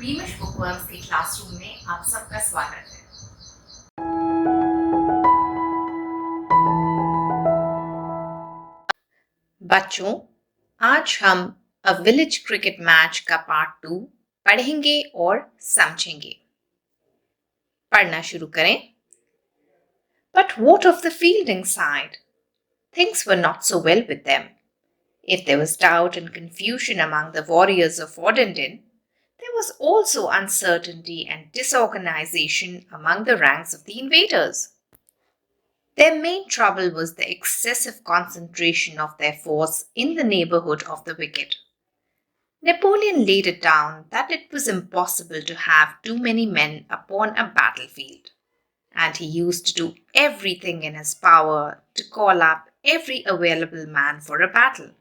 बीमिश bookworms के classroom में आप सबका स्वागत है। बच्चों, आज हम अ विलेज क्रिकेट मैच का पार्ट 2 पढ़ेंगे और समझेंगे। पढ़ना शुरू करें। But what of the fielding side? Things were not so well with them. If there was doubt and confusion among the warriors of Odenton, there was also uncertainty and disorganization among the ranks of the invaders. Their main trouble was the excessive concentration of their force in the neighborhood of the wicket. Napoleon laid it down that it was impossible to have too many men upon a battlefield, and he used to do everything in his power to call up every available man for a battle.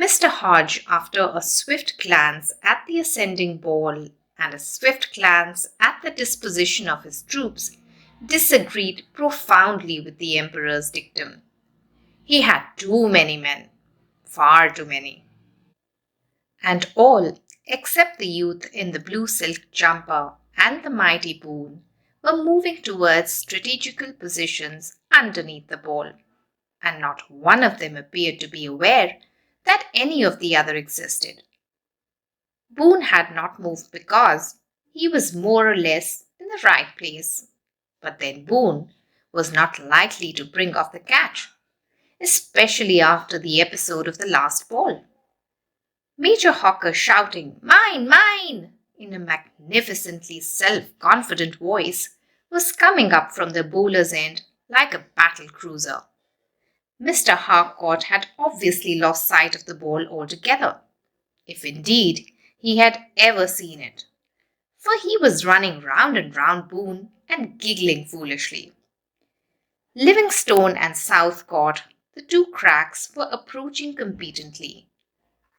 Mr. Hodge, after a swift glance at the ascending ball and a swift glance at the disposition of his troops, disagreed profoundly with the emperor's dictum. He had too many men, far too many. And all, except the youth in the blue silk jumper and the mighty Boone, were moving towards strategical positions underneath the ball, and not one of them appeared to be aware that any of the other existed. Boone had not moved because he was more or less in the right place. But then Boone was not likely to bring off the catch, especially after the episode of the last ball. Major Hawker shouting, "Mine, mine!" in a magnificently self-confident voice was coming up from the bowler's end like a battle cruiser. Mr. Harcourt had obviously lost sight of the ball altogether, if indeed he had ever seen it, for he was running round and round Boone and giggling foolishly. Livingstone and Southcourt, the two cracks, were approaching competently.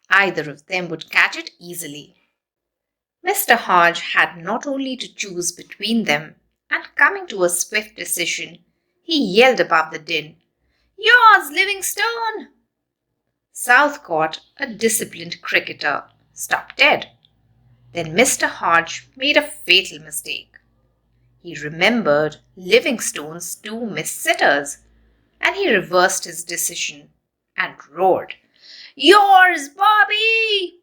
Either of them would catch it easily. Mr. Hodge had not only to choose between them, and coming to a swift decision, he yelled above the din, "Yours, Livingstone!" Southcourt, a disciplined cricketer, stopped dead. Then Mr. Hodge made a fatal mistake. He remembered Livingstone's two missed sitters, and he reversed his decision and roared, "Yours, Bobby!"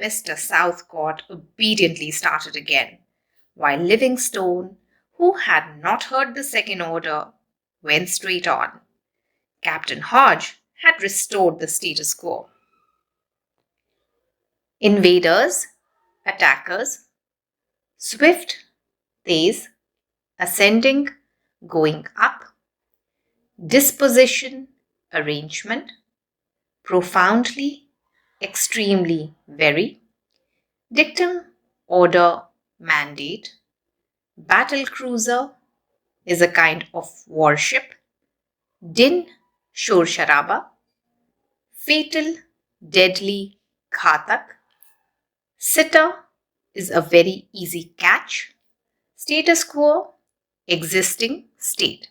Mr. Southcourt obediently started again, while Livingstone, who had not heard the second order, went straight on. Captain Hodge had restored the status quo. Invaders, attackers, swift, Tej, ascending, going up, disposition, arrangement, profoundly, extremely, very, dictum, order, mandate, battle cruiser is a kind of warship, din, shor sharaba, fatal, deadly, ghatak, sitter is a very easy catch, status quo, existing state.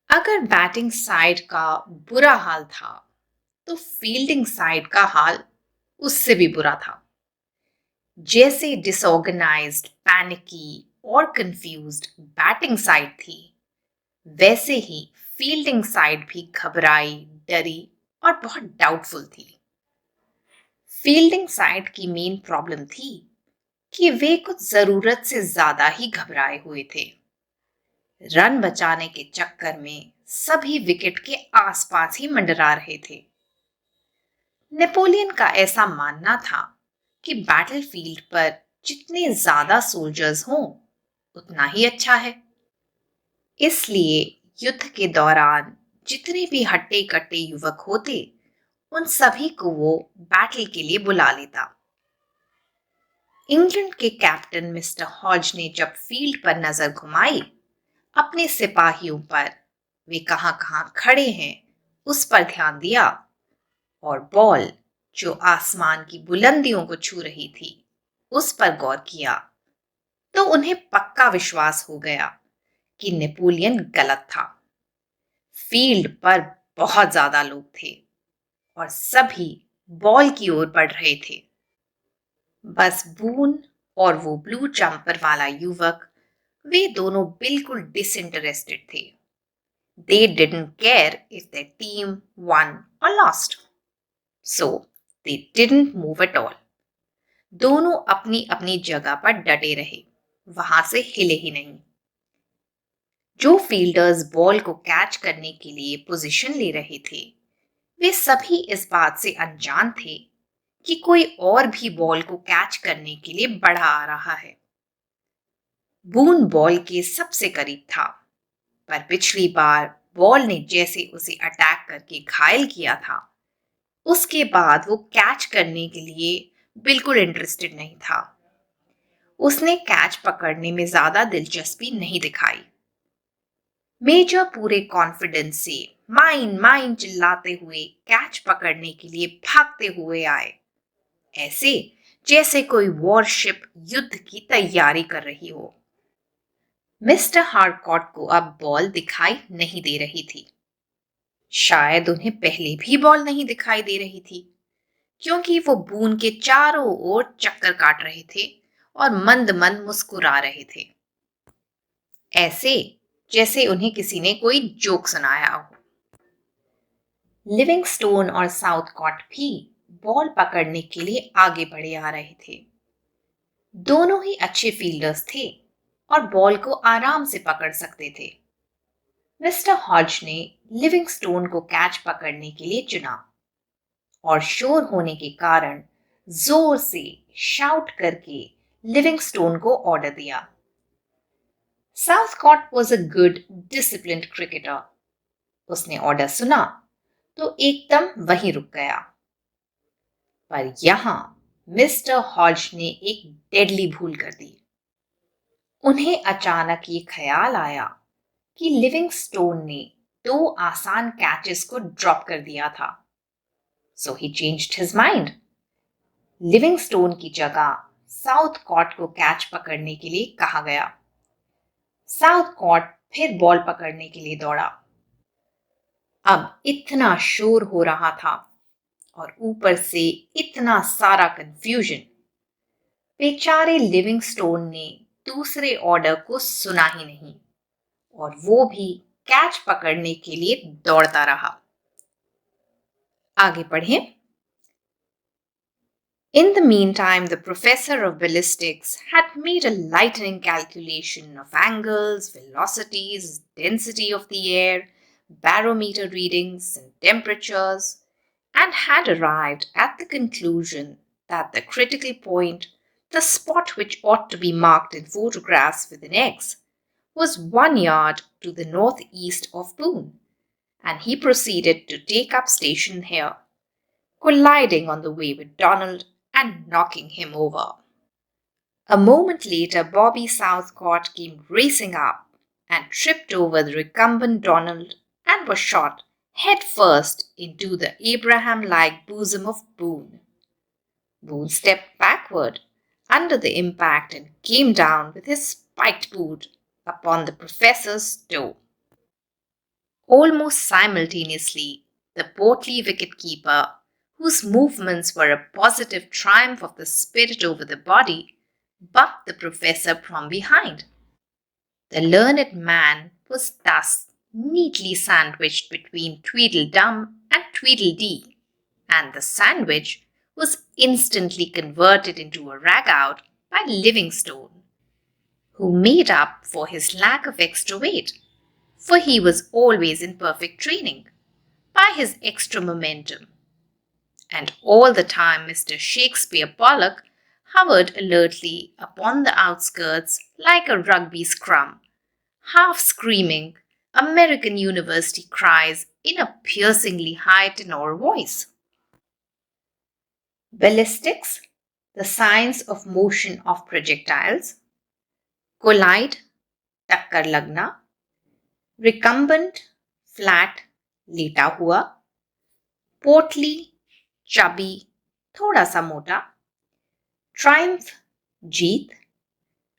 अगर batting side का बुरा हाल था तो fielding side का हाल उससे भी बुरा था. जैसे डिसऑर्गेनाइज्ड, पैनिकी और कंफ्यूज्ड बैटिंग साइड थी, वैसे ही फील्डिंग साइड भी घबराई, डरी और बहुत डाउटफुल थी. फील्डिंग साइड की मेन प्रॉब्लम थी कि वे कुछ जरूरत से ज्यादा ही घबराए हुए थे. रन बचाने के चक्कर में सभी विकेट के आसपास ही मंडरा रहे थे. नेपोलियन का ऐसा मानना था कि बैटलफील्ड पर जितने ज्यादा सोल्जर्स हों उतना ही अच्छा है. इसलिए युद्ध के दौरान जितने भी हट्टे कट्टे युवक होते उन सभी को वो बैटल के लिए बुला लेता. इंग्लैंड के कैप्टन मिस्टर हॉज ने जब फील्ड पर नजर घुमाई, अपने सिपाहियों पर वे कहां-कहां खड़े हैं उस पर ध्यान दिया और बॉल जो आसमान की बुलंदियों को छू रही थी उस पर गौर किया, तो उन्हें पक्का विश्वास हो गया कि नेपोलियन गलत था. फील्ड पर बहुत ज्यादा लोग थे और सभी बॉल की ओर बढ़ रहे थे। बस बून और वो ब्लू जंपर वाला युवक, वे दोनों बिल्कुल डिसइंटरेस्टेड थे। They didn't care if their team won or lost. So they didn't move at all. दोनों अपनी अपनी जगह पर डटे रहे, वहां से हिले ही नहीं। जो फील्डर्स बॉल को कैच करने के लिए पोजीशन ले रहे थे, वे सभी इस बात से अनजान थे कि कोई और भी बॉल को कैच करने के लिए बढ़ा आ रहा है। बून बॉल के सबसे करीब था, पर पिछली बार बॉल ने जैसे उसे अटैक करके घायल किया था, उसके बाद वो कैच करने के लिए बिल्कुल इंटरेस्टेड नहीं था। उसने कैच पकड़ने में ज्यादा दिलचस्पी नहीं दिखाई। मेजर पूरे कॉन्फिडेंस से माइन माइन चिल्लाते हुए कैच पकड़ने के लिए भागते हुए आए, ऐसे जैसे कोई वॉरशिप युद्ध की तैयारी कर रही हो। मिस्टर हार्कॉट को अब बॉल दिखाई नहीं दे रही थी। शायद उन्हें पहले भी बॉल नहीं दिखाई दे रही थी, क्योंकि वो बून के चारों ओर चक्कर काट रहे थे और मंद मंद मुस्कुरा रहे थे, ऐसे जैसे उन्हें किसी ने कोई जोक सुनाया हो। लिविंगस्टोन और साउथकॉट भी बॉल पकड़ने के लिए आगे बढ़े आ रहे थे। दोनों ही अच्छे फील्डर्स थे और बॉल को आराम से पकड़ सकते थे। मिस्टर हॉज ने लिविंगस्टोन को कैच पकड़ने के लिए चुना और शोर होने के कारण जोर से शाउट करके लिविंगस्टोन को ऑर्डर दिया। Southcott was a good disciplined cricketer. उसने ऑर्डर सुना तो एकदम वहीं रुक गया। पर यहां मिस्टर हॉज ने एक डेडली भूल कर दी। उन्हें अचानक ये ख्याल आया कि लिविंगस्टोन ने 2 आसान कैचेस को ड्रॉप कर दिया था। सो ही चेंज्ड हिज माइंड। लिविंगस्टोन की जगह साउथकॉट को कैच पकड़ने के लिए कहा गया। साउथकॉट फिर बॉल पकड़ने के लिए दौड़ा। अब इतना शोर हो रहा था और ऊपर से इतना सारा कंफ्यूजन। बेचारे लिविंगस्टोन ने दूसरे ऑर्डर को सुना ही नहीं और वो भी कैच पकड़ने के लिए दौड़ता रहा। आगे पढ़ें। In the meantime, the professor of ballistics had made a lightning calculation of angles, velocities, density of the air, barometer readings, and temperatures, and had arrived at the conclusion that the critical point, the spot which ought to be marked in photographs with an X, was 1 yard to the northeast of Boone, and he proceeded to take up station here, colliding on the way with Donald and knocking him over. A moment later, Bobby Southcott came racing up and tripped over the recumbent Donald and was shot head first into the Abraham-like bosom of Boone. Boone stepped backward under the impact and came down with his spiked boot upon the professor's toe. Almost simultaneously, the portly wicket-keeper, whose movements were a positive triumph of the spirit over the body, bucked the professor from behind. The learned man was thus neatly sandwiched between Tweedledum and Tweedledee, and the sandwich was instantly converted into a ragout by Livingstone, who made up for his lack of extra weight, for he was always in perfect training, by his extra momentum. And all the time Mr. Shakespeare Pollock hovered alertly upon the outskirts like a rugby scrum, half screaming American University cries in a piercingly high tenor voice. Ballistics, the science of motion of projectiles. Collide, टक्कर लगना. Recumbent, flat, लेटा हुआ. Portly, chubby, थोड़ा सा मोटा. Triumph, Jeet.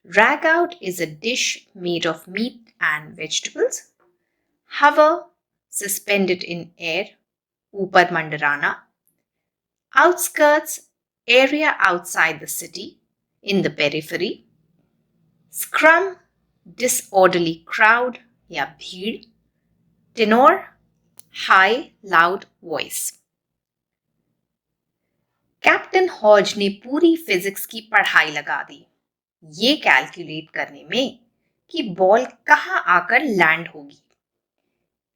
Ragout is a dish made of meat and vegetables. Hover, suspended in air, ऊपर मंडराना. outskirts, area outside the city, in the periphery, scrum, disorderly crowd या भीड़, tenor, high, loud voice. Captain Hodge ने पूरी physics की पढ़ाई लगा दी ये calculate करने में कि बॉल कहाँ आकर लैंड होगी.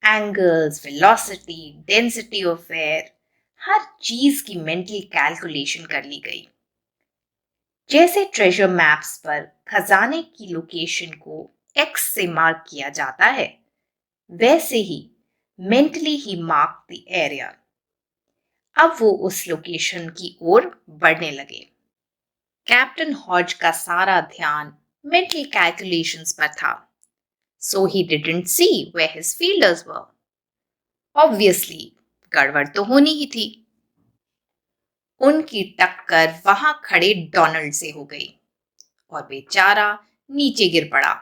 Angles, velocity, density of air, हर चीज की मेंटल कैलकुलेशन कर ली गई. जैसे ट्रेजर मैप्स पर खजाने की लोकेशन को एक्स से मार्क किया जाता है, वैसे ही मेंटली ही मार्क द एरिया. अब वो उस लोकेशन की ओर बढ़ने लगे. कैप्टन हॉज का सारा ध्यान मेंटल कैलकुलेशंस पर था. So he didn't see where his fielders were. Obviously, गड़बड़ तो होनी ही थी. उनकी टक्कर वहां खड़े डोनाल्ड से हो गई और बेचारा नीचे गिर पड़ा.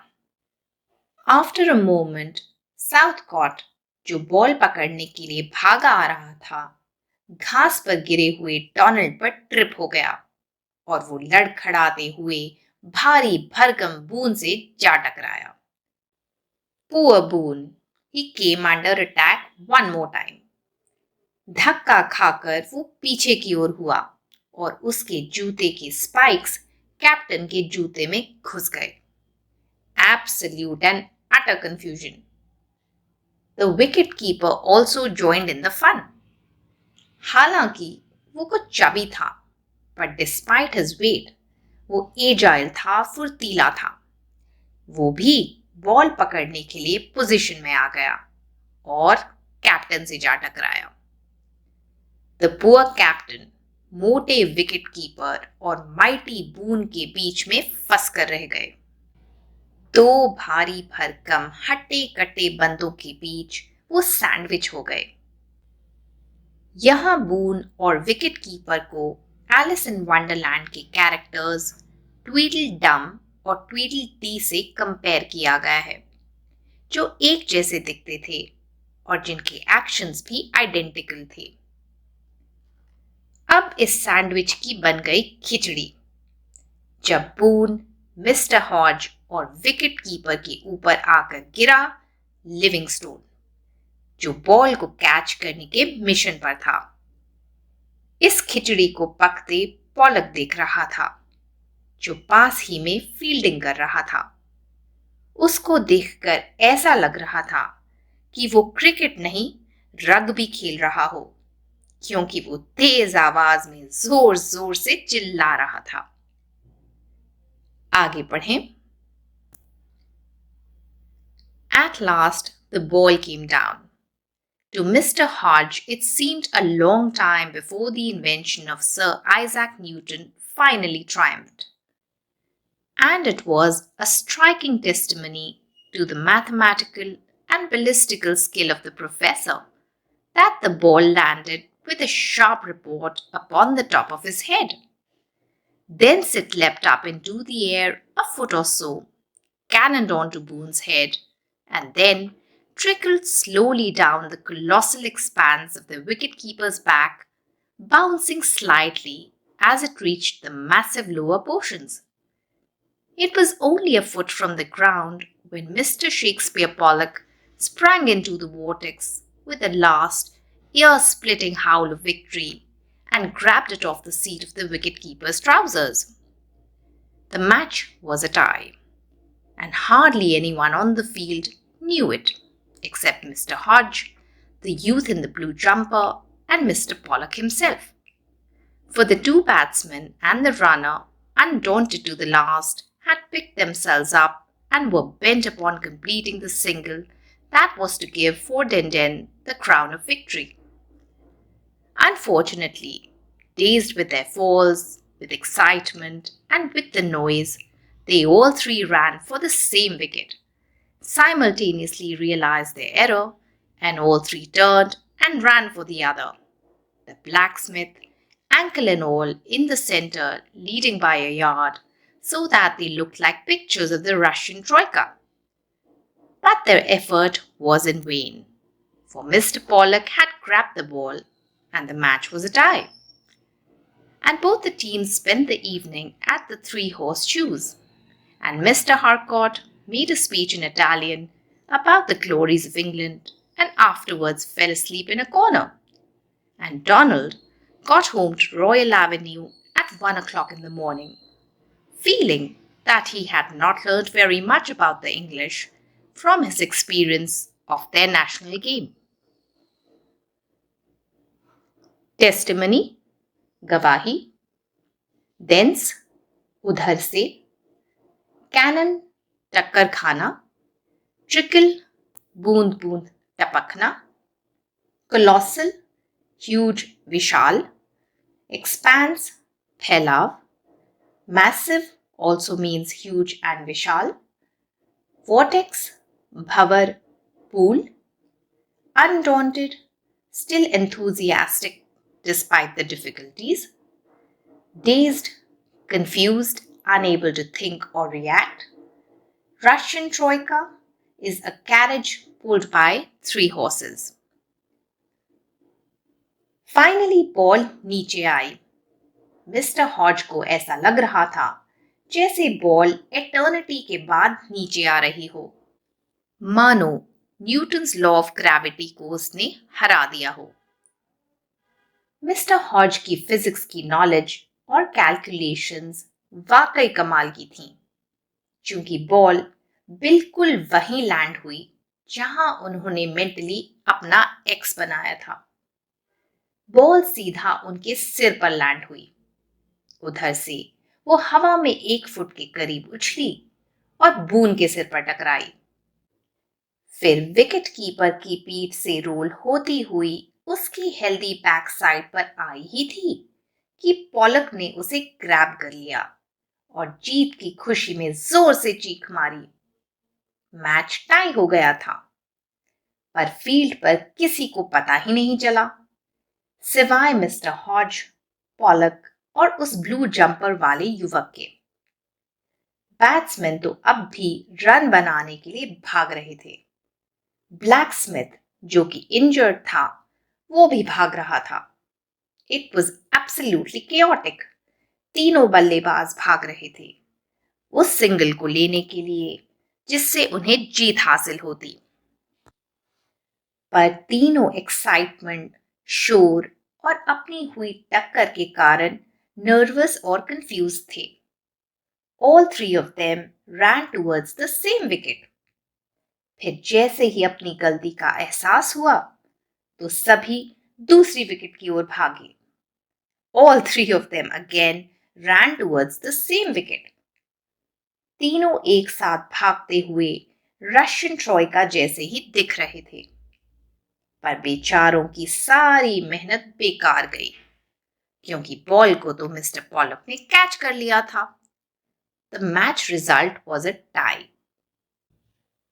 After a moment, साउथकॉट, जो बॉल पकड़ने के लिए भागा आ रहा था, घास पर गिरे हुए डोनाल्ड पर ट्रिप हो गया और वो लड़खड़ाते हुए भारी भरकम बून से जा टकराया. Poor Boone, he came under attack one more time. धक्का खाकर वो पीछे की ओर हुआ और उसके जूते के स्पाइक्स कैप्टन के जूते में घुस गए. Absolute and utter confusion. The wicket keeper also joined in the fun. हालांकि वो कुछ चबी था, but despite his weight, वो एजाइल था, फुर्तीला था. वो भी बॉल पकड़ने के लिए पोजीशन में आ गया और कैप्टन से जा टकराया. द पुअर कैप्टन मोटे विकेट कीपर और माइटी बून के बीच में फंस कर रह गए. दो भारी भरकम हट्टे कट्टे बंदों के बीच वो सैंडविच हो गए. यहां बून और विकेट कीपर को एलिस इन वंडरलैंड के कैरेक्टर्स ट्वीडल डम और ट्वीडल टी से कंपेयर किया गया है, जो एक जैसे दिखते थे और जिनके एक्शंस भी आइडेंटिकल थे. अब इस सैंडविच की बन गई खिचड़ी. जब बून, मिस्टर हॉज और विकेट कीपर के ऊपर आकर गिरा लिविंगस्टोन, जो बॉल को कैच करने के मिशन पर था. इस खिचड़ी को पकते पॉलक देख रहा था, जो पास ही में फील्डिंग कर रहा था. उसको देखकर ऐसा लग रहा था कि वो क्रिकेट नहीं रग्बी खेल रहा हो, क्योंकि वो तेज आवाज में जोर जोर से चिल्ला रहा था. आगे पढ़ें. At last, the ball came down. To Mr. Hodge, it seemed a long time before the invention of Sir Isaac Newton finally triumphed. And it was a striking testimony to the mathematical and ballistical skill of the professor that the ball landed with a sharp report upon the top of his head. Thence it leapt up into the air a foot or so, cannoned onto Boone's head, and then trickled slowly down the colossal expanse of the wicket-keeper's back, bouncing slightly as it reached the massive lower portions. It was only a foot from the ground when Mr. Shakespeare Pollock sprang into the vortex with a last, ear-splitting howl of victory and grabbed it off the seat of the wicket-keeper's trousers. The match was a tie, and hardly anyone on the field knew it, except Mr. Hodge, the youth in the blue jumper, and Mr. Pollock himself. For the two batsmen and the runner, undaunted to the last, had picked themselves up and were bent upon completing the single that was to give Ford the crown of victory. Unfortunately, dazed with their falls, with excitement, and with the noise, they all three ran for the same wicket, simultaneously realized their error, and all three turned and ran for the other. The blacksmith, ankle and all, in the center, leading by a yard, so that they looked like pictures of the Russian Troika. But their effort was in vain, for Mr. Pollock had grabbed the ball, and the match was a tie. and both the teams spent the evening at the three-horse shoes. And Mr. Harcourt made a speech in Italian about the glories of England and afterwards fell asleep in a corner. And Donald got home to Royal Avenue at 1 o'clock in the morning, feeling that he had not learned very much about the English from his experience of their national game. Testimony, गवाही, thence, उधर से, cannon, टक्कर खाना, trickle, बूंद बूंद टपकना, colossal, huge, विशाल, expanse, फैलाव, massive also means huge and vishal, vortex, bhavar, pool, undaunted, still enthusiastic despite the difficulties, dazed, confused, unable to think or react. Russian troika is a carriage pulled by three horses. Finally, ball नीचे आई. Mister हॉज को ऐसा लग रहा था जैसे ball eternity के बाद नीचे आ रही हो, मानो न्यूटन्स लॉ ऑफ ग्रेविटी को उसने हरा दिया हो. मिस्टर हॉज की फिजिक्स की नॉलेज और कैलकुलेशंस वाकई कमाल की थीं, क्योंकि बॉल बिल्कुल वहीं लैंड हुई जहां उन्होंने मेंटली अपना एक्स बनाया था. बॉल सीधा उनके सिर पर लैंड हुई. उधर से वो हवा में 1 फुट के करीब उछली और बून के सिर पर टकराई. फिर विकेट कीपर की पीठ से रोल होती हुई उसकी हेल्दी बैक साइड पर आई ही थी कि पॉलक ने उसे ग्रैब कर लिया और जीत की खुशी में जोर से चीख मारी. मैच टाई हो गया था, पर फील्ड पर किसी को पता ही नहीं चला, सिवाय मिस्टर हॉज, पॉलक और उस ब्लू जंपर वाले युवक के. बैट्समैन तो अब भी रन बनाने के लिए भाग रहे थे. ब्लैक स्मिथ, जो कि इंजर्ड था, वो भी भाग रहा था. It was absolutely chaotic. तीनों बल्लेबाज भाग रहे थे उस सिंगल को लेने के लिए जिससे उन्हें जीत हासिल होती. पर तीनों एक्साइटमेंट, शोर और अपनी हुई टक्कर के कारण नर्वस और कंफ्यूज थे. All three of them ran towards the same wicket. फिर जैसे ही अपनी गलती का एहसास हुआ तो सभी दूसरी विकेट की ओर भागे. All three of them again ran towards the same wicket. तीनों एक साथ भागते हुए रशियन ट्रॉयका जैसे ही दिख रहे थे, पर बेचारों की सारी मेहनत बेकार गई, क्योंकि बॉल को तो मिस्टर पॉलक ने कैच कर लिया था. The match result was a tie.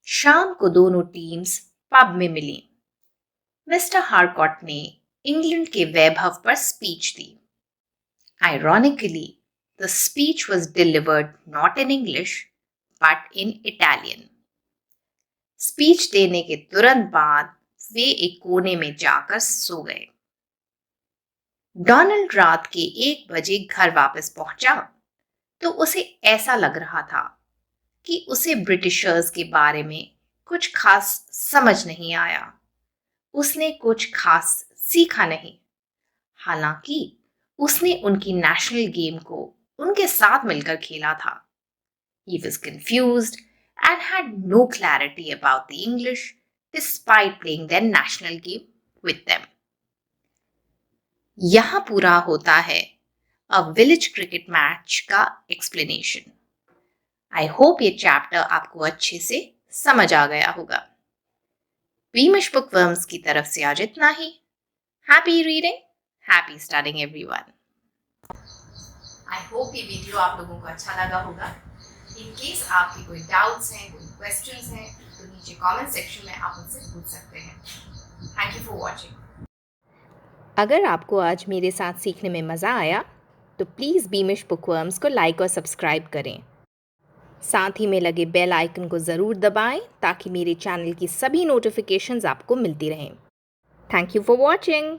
शाम को दोनों टीम्स पब में मिली. मिस्टर हारकॉट ने इंग्लैंड के वैभव पर speech the. Ironically, the speech was delivered not in English but in Italian. Speech देने के तुरंत बाद वे एक कोने में जाकर सो गए. डोनाल्ड रात के 1 बजे घर वापस पहुंचा तो उसे ऐसा लग रहा था कि उसे ब्रिटिशर्स के बारे में कुछ खास समझ नहीं आया. उसने कुछ खास सीखा नहीं, हालांकि उसने उनकी नेशनल गेम को उनके साथ मिलकर खेला था. He was confused and had no clarity about the English despite playing their national game with them. यहां पूरा होता है अ विलेज क्रिकेट मैच का एक्सप्लेनेशन. आई होप ये चैप्टर आपको अच्छे से समझ आ गया होगा. बीमिश बुकवर्म्स की तरफ से आज इतना ही. Happy reading, happy studying everyone. I hope ये वीडियो आप लोगों को अच्छा लगा होगा. इन केस आपके कोई डाउट्स हैं, कोई क्वेश्चंस हैं, तो नीचे कमेंट सेक्शन में आप मुझसे पूछ सकते हैं. Thank you for watching. अगर आपको आज मेरे साथ सीखने में मज़ा आया तो प्लीज़ बीमिश बुकवर्म्स को लाइक और सब्सक्राइब करें. साथ ही में लगे बेल आइकन को ज़रूर दबाएं ताकि मेरे चैनल की सभी नोटिफिकेशंस आपको मिलती रहें. Thank you for watching.